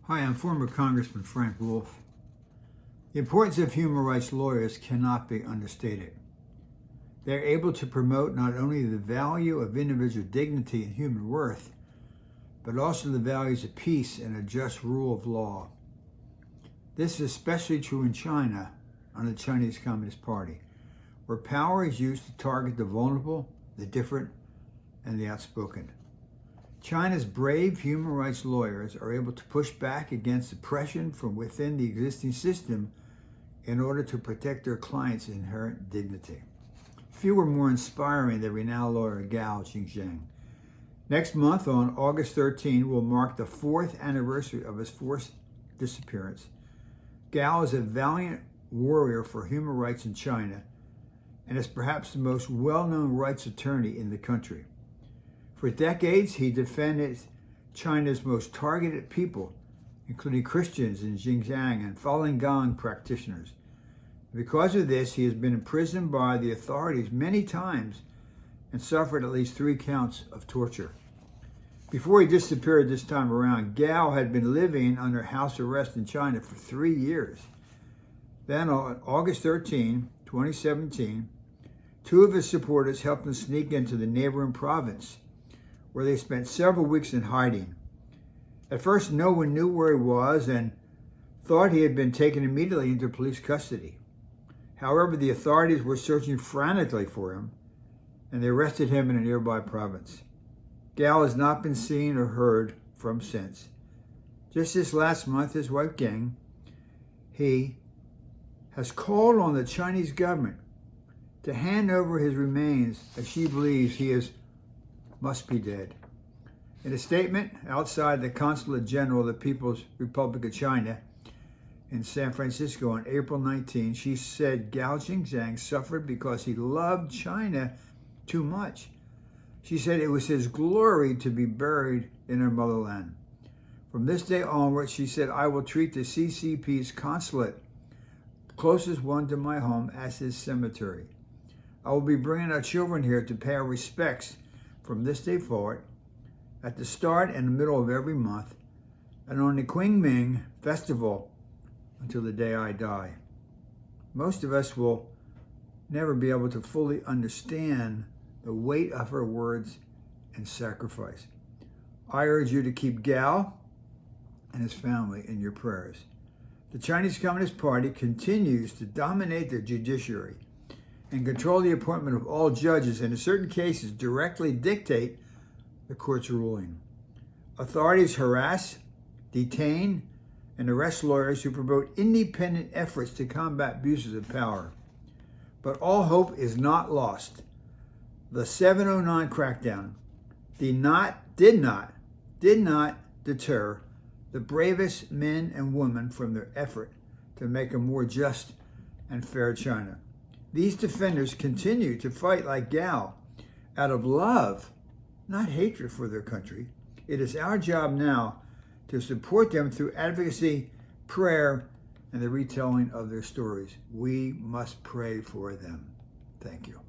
Hi, I'm former Congressman Frank Wolf. The importance of human rights lawyers cannot be understated. They're able to promote not only the value of individual dignity and human worth, but also the values of peace and a just rule of law. This is especially true in China under the Chinese Communist Party, where power is used to target the vulnerable, the different, and the outspoken. China's brave human rights lawyers are able to push back against oppression from within the existing system in order to protect their clients' inherent dignity. Few were more inspiring than renowned lawyer Gao Zhisheng. Next month, on August 13, will mark the 4th anniversary of his forced disappearance. Gao is a valiant warrior for human rights in China and is perhaps the most well-known rights attorney in the country. For decades, he defended China's most targeted people, including Christians in Xinjiang and Falun Gong practitioners. Because of this, he has been imprisoned by the authorities many times and suffered at least 3 counts of torture. Before he disappeared this time around, Gao had been living under house arrest in China for 3 years. Then on August 13, 2017, 2 of his supporters helped him sneak into the neighboring province, where they spent several weeks in hiding. At first, no one knew where he was and thought he had been taken immediately into police custody. However, the authorities were searching frantically for him, and they arrested him in a nearby province. Gao has not been seen or heard from since. Just this last month, his wife Geng, he has called on the Chinese government to hand over his remains, as she believes he must be dead. In a statement outside the Consulate General of the People's Republic of China in San Francisco on April 19, she said Gao Zhisheng suffered because he loved China too much. She said it was his glory to be buried in her motherland. From this day onward, she said, I will treat the CCP's consulate, closest one to my home, as his cemetery. I will be bringing our children here to pay our respects from this day forward, at the start and the middle of every month, and on the Qingming festival until the day I die. Most of us will never be able to fully understand the weight of her words and sacrifice. I urge you to keep Gao and his family in your prayers. The Chinese Communist Party continues to dominate the judiciary and control the appointment of all judges, and in certain cases directly dictate the court's ruling. Authorities harass, detain, and arrest lawyers who promote independent efforts to combat abuses of power. But all hope is not lost. The 709 crackdown did not deter the bravest men and women from their effort to make a more just and fair China. These defenders continue to fight like Gao out of love, not hatred for their country. It is our job now to support them through advocacy, prayer, and the retelling of their stories. We must pray for them. Thank you.